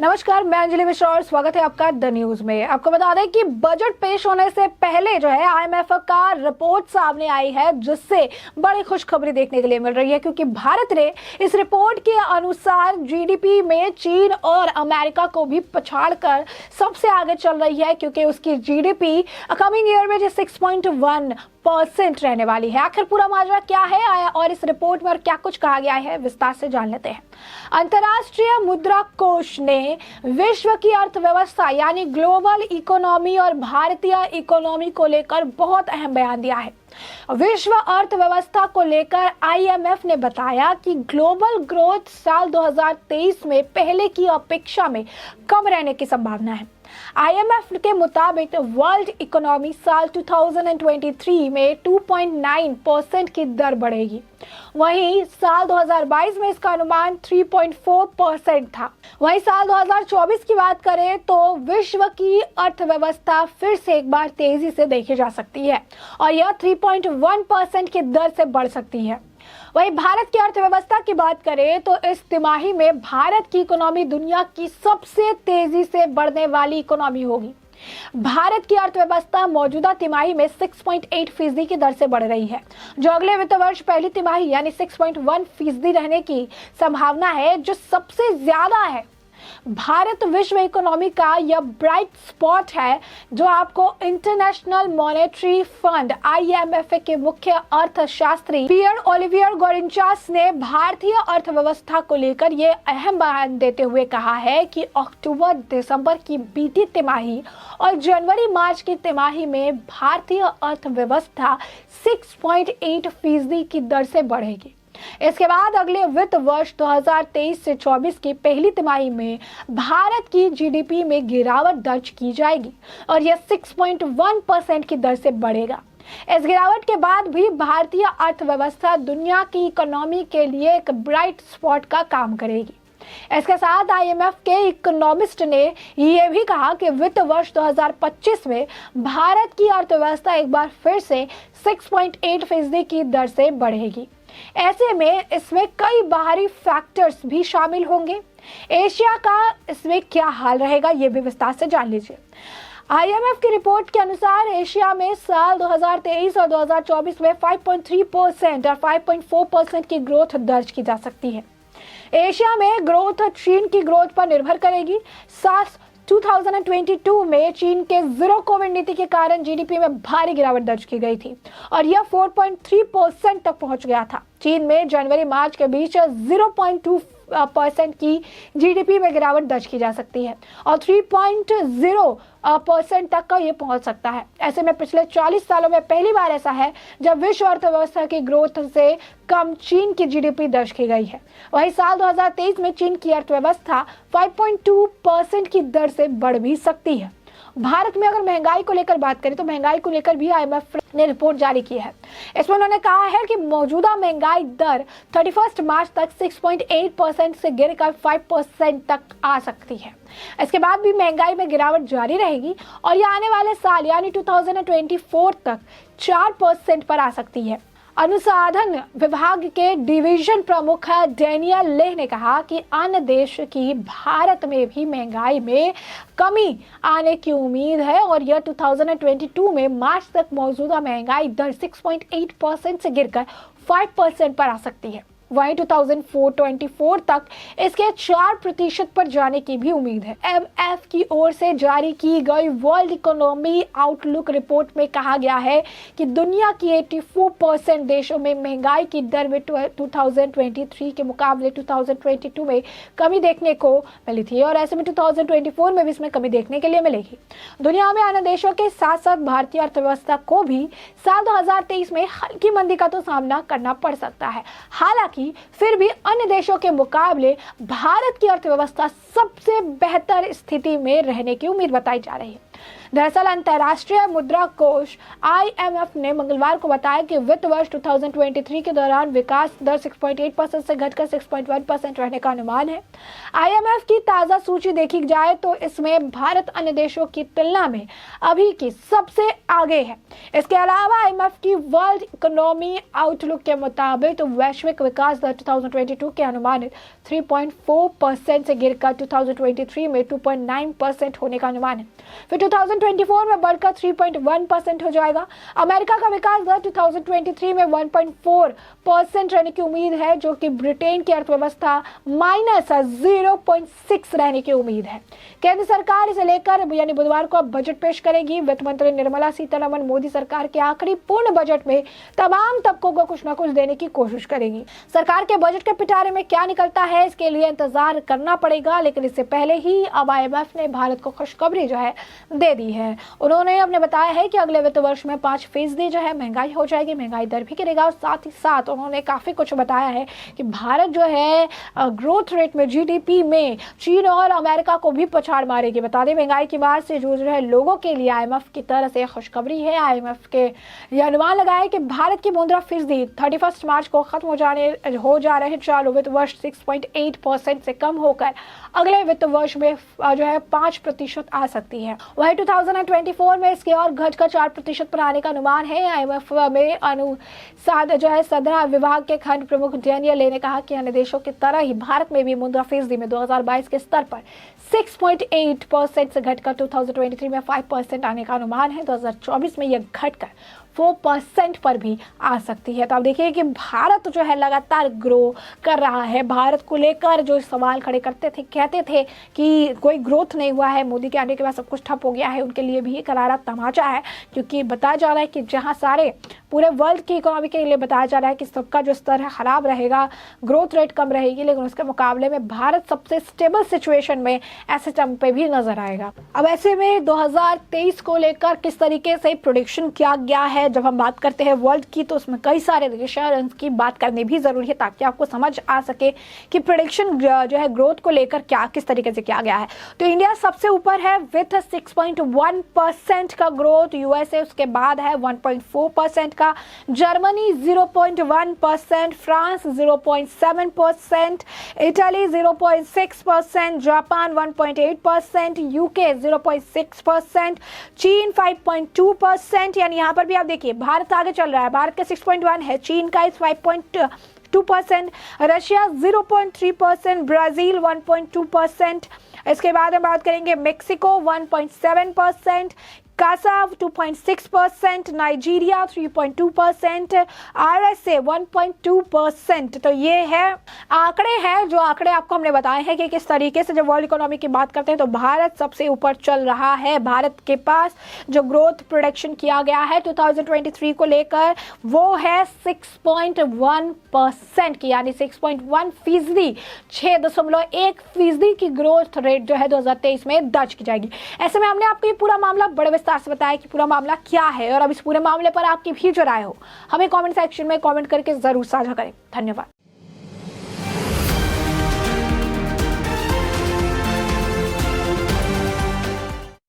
नमस्कार, मैं अंजलि मिश्रा और स्वागत है आपका द न्यूज में। आपको बता दें कि बजट पेश होने से पहले जो है आईएमएफ का रिपोर्ट सामने आई है, जिससे बड़ी खुशखबरी देखने के लिए मिल रही है, क्योंकि भारत ने इस रिपोर्ट के अनुसार जीडीपी में चीन और अमेरिका को भी पछाड़कर सबसे आगे चल रही है, क्योंकि उसकी जीडीपी कमिंग ईयर में 6.1% रहने वाली है। आखिर पूरा माजरा क्या है और इस रिपोर्ट में और क्या कुछ कहा गया है, विस्तार से जान लेते हैं। अंतर्राष्ट्रीय मुद्रा कोष ने विश्व की अर्थव्यवस्था यानी ग्लोबल इकोनॉमी और भारतीय इकोनॉमी को लेकर बहुत अहम बयान दिया है। विश्व अर्थव्यवस्था को लेकर आईएमएफ ने बताया कि ग्लोबल ग्रोथ साल 2023 में पहले की अपेक्षा में कम रहने की संभावना है। आईएमएफ के मुताबिक वर्ल्ड इकोनॉमी साल 2023 में 2.9% की दर बढ़ेगी। वहीं साल 2022 में इसका अनुमान 3.4% था। वहीं साल 2024 की बात करें तो विश्व की अर्थव्यवस्था फिर से एक बार तेजी से देखी जा सकती है और यह 3.1% की दर से बढ़ सकती है। वहीं भारत की अर्थव्यवस्था की बात करें तो इस तिमाही में भारत की इकोनॉमी दुनिया की सबसे तेजी से बढ़ने वाली इकोनॉमी होगी। भारत की अर्थव्यवस्था मौजूदा तिमाही में 6.8% की दर से बढ़ रही है, जो अगले वित्त वर्ष पहली तिमाही यानी 6.1% रहने की संभावना है, जो सबसे ज्यादा है। भारत विश्व इकोनॉमी का यह ब्राइट स्पॉट है, जो आपको इंटरनेशनल मॉनेटरी फंड आईएमएफ के मुख्य अर्थशास्त्री पियर ओलिवियर गोरिंचास ने भारतीय अर्थव्यवस्था को लेकर ये अहम बयान देते हुए कहा है कि अक्टूबर दिसंबर की बीती तिमाही और जनवरी मार्च की तिमाही में भारतीय अर्थव्यवस्था 6.8% की दर से बढ़ेगी। इसके बाद अगले वित्त वर्ष 2023 से 24 की पहली तिमाही में भारत की जीडीपी में गिरावट दर्ज की जाएगी और यह 6.1% की दर से बढ़ेगा। इस गिरावट के बाद भी भारतीय अर्थव्यवस्था दुनिया की इकोनॉमी के लिए एक ब्राइट स्पॉट का काम करेगी। इसके साथ आईएमएफ के इकोनॉमिस्ट ने यह भी कहा कि वित्त वर्ष 2025 में भारत की अर्थव्यवस्था एक बार फिर से 6.8% की दर से बढ़ेगी। ऐसे में इसमें कई बाहरी फैक्टर्स भी शामिल होंगे। एशिया का इसमें क्या हाल रहेगा, ये भी विस्तार से जान लीजिए। आईएमएफ की रिपोर्ट के अनुसार एशिया में साल 2023 और 2024 में 5.3% और 5.4% की ग्रोथ दर्ज की जा सकती है। एशिया में ग्रोथ चीन की ग्रोथ पर निर्भर करेगी। साल 2022 में चीन के जीरो कोविड नीति के कारण जीडीपी में भारी गिरावट दर्ज की गई थी और यह 4.3% तक पहुंच गया था। चीन में जनवरी मार्च के बीच 0.2% की जीडीपी में गिरावट दर्ज की जा सकती है और 3.0% तक का ये पहुंच सकता है। ऐसे में पिछले 40 सालों में पहली बार ऐसा है जब विश्व अर्थव्यवस्था की ग्रोथ से कम चीन की जीडीपी दर्ज की गई है। वहीं साल 2023 में चीन की अर्थव्यवस्था 5.2% की दर से बढ़ भी सकती है। भारत में अगर महंगाई को लेकर बात करें तो महंगाई को लेकर भी आईएमएफ ने रिपोर्ट जारी की है। इसमें उन्होंने कहा है कि मौजूदा महंगाई दर 31 मार्च तक 6.8% से गिरकर 5% तक आ सकती है। इसके बाद भी महंगाई में गिरावट जारी रहेगी और यह आने वाले साल यानी 2024 तक 4% पर आ सकती है। अनुसंधान विभाग के डिवीजन प्रमुख डेनियल लेह ने कहा कि अन्य देश की भारत में भी महंगाई में कमी आने की उम्मीद है और यह 2022 में मार्च तक मौजूदा महंगाई दर 6.8% से गिरकर 5% पर आ सकती है। वहीं 2024 तक इसके 4% पर जाने की भी उम्मीद है। एमएफ की ओर से जारी की गई वर्ल्ड इकोनॉमी आउटलुक रिपोर्ट में कहा गया है कि दुनिया की 84% देशों में महंगाई की दर में 2023 के मुकाबले 2022 में कमी देखने को मिली थी और ऐसे में 2024 में भी इसमें कमी देखने के लिए मिलेगी। दुनिया में अन्य देशों के साथ साथ भारतीय अर्थव्यवस्था को भी साल 2023 में हल्की मंदी का तो सामना करना पड़ सकता है। हालांकि फिर भी अन्य देशों के मुकाबले भारत की अर्थव्यवस्था सबसे बेहतर स्थिति में रहने की उम्मीद बताई जा रही है। दरअसल अंतर्राष्ट्रीय मुद्रा कोष IMF ने मंगलवार को बताया कि वित्त वर्ष 2023 के दौरान विकास दर 6.8% से घटकर 6.1% रहने का अनुमान है। IMF की ताजा सूची देखी जाए तो इसमें भारत अन्य देशों की तुलना में अभी की सबसे आगे है। इसके अलावा IMF की वर्ल्ड इकोनॉमी आउटलुक के मुताबिक तो वैश्विक विकास दर 2022 के अनुमानित 3.4% से गिरकर 2023 में 2.9% होने का अनुमान है। फिर 2024 में बढ़कर 3.1% हो जाएगा। अमेरिका का विकास दर 2023 में 1.4% रहने की उम्मीद है, जो कि ब्रिटेन की अर्थव्यवस्था -0.6 रहने की उम्मीद है। केंद्र सरकार इसे लेकर यानी बुधवार को अब बजट पेश करेगी। वित्त मंत्री निर्मला सीतारमण मोदी सरकार के आखिरी पूर्ण बजट में तमाम तबकों को कुछ न कुछ देने की कोशिश करेगी। सरकार के बजट के पिटारे में क्या निकलता है इसके लिए इंतजार करना पड़ेगा, लेकिन इससे पहले ही अब IMF ने भारत को खुशखबरी जो है दे दी है। उन्होंने अपने बताया है कि अगले वित्त वर्ष में 5% जो है महंगाई हो जाएगी, महंगाई दर भी गिरेगा और साथ ही साथ उन्होंने काफी कुछ बताया है कि भारत जो है ग्रोथ रेट में GDP में चीन और अमेरिका को भी पछाड़ मारेगी। बता दें महंगाई की मार से जूझ रहे लोगों के लिए IMF की तरफ से खुशखबरी है। IMF के यह अनुमान लगाया कि भारत की मुद्रास्फीति 31 मार्च को खत्म हो जा रहे चालू वित्त वर्ष 6.8% से कम होकर अगले वित्त वर्ष में जो है 5% आ सकती है। वही 2024 में इसके और घटकर 4% पर आने का अनुमान है। IMF में अनुसार जो है सदरा विभाग के खंड प्रमुख डेनियल ले ने कहा कि अन्य देशों की तरह ही भारत में भी मुद्रास्फीति में 2022 के स्तर पर 6.8% से घटकर 2023 में 5% आने का अनुमान है। 2024 में यह घटकर 4% पर भी आ सकती है। तो आप देखिए कि भारत जो है लगातार ग्रो कर रहा है। भारत को लेकर जो सवाल खड़े करते थे, कहते थे कि कोई ग्रोथ नहीं हुआ है, मोदी के आने के बाद सब कुछ ठप हो गया है, उनके लिए भी ये करारा तमाचा है, क्योंकि बताया जा रहा है कि जहां सारे पूरे वर्ल्ड की इकोनॉमी के लिए बताया जा रहा है कि सबका जो स्तर है खराब रहेगा, ग्रोथ रेट कम रहेगी, लेकिन उसके मुकाबले में भारत सबसे स्टेबल सिचुएशन में ऐसे टर्म पे भी नजर आएगा। अब ऐसे में 2023 को लेकर किस तरीके से प्रेडिक्शन किया गया है, जब हम बात करते हैं वर्ल्ड की तो उसमें कई सारे देश हैं और उनकी बात करनी भी जरूरी है ताकि आपको समझ आ सके कि प्रेडिक्शन जो है ग्रोथ को लेकर क्या किस तरीके से किया गया है। तो इंडिया सबसे ऊपर है विथ 6.1% का ग्रोथ, USA उसके बाद है 1.4% का, Germany 0.1%, France 0.7%, Italy 0.6%, Japan 1.8%, UK 0.6%, चीन 5.2%। यानी यहाँ पर भी आप देखिए भारत आगे चल रहा है, भारत का 6.1 है, चीन का 5.2%, रशिया 0.3%, ब्राजील 1.2%। इसके बाद हम बात करेंगे मेक्सिको 1.7%, कासाव 2.6%, नाइजीरिया 3.2%, RSA 1.2%। तो ये है आंकड़े हैं, जो आंकड़े आपको हमने बताए हैं कि किस तरीके से जब वर्ल्ड इकोनॉमी की बात करते हैं तो भारत सबसे ऊपर चल रहा है। भारत के पास जो ग्रोथ प्रोडक्शन किया गया है 2023 को लेकर वो है 6.1% की, यानी 6.1%, 6.1% की ग्रोथ रेट जो है 2023 में दर्ज की जाएगी। ऐसे में हमने आपको ये पूरा मामला बड़े विस्तार से बताया कि पूरा मामला क्या है, और अब इस पूरे मामले पर आपकी भी जो राय हो हमें कमेंट सेक्शन में कमेंट करके जरूर साझा करें। धन्यवाद।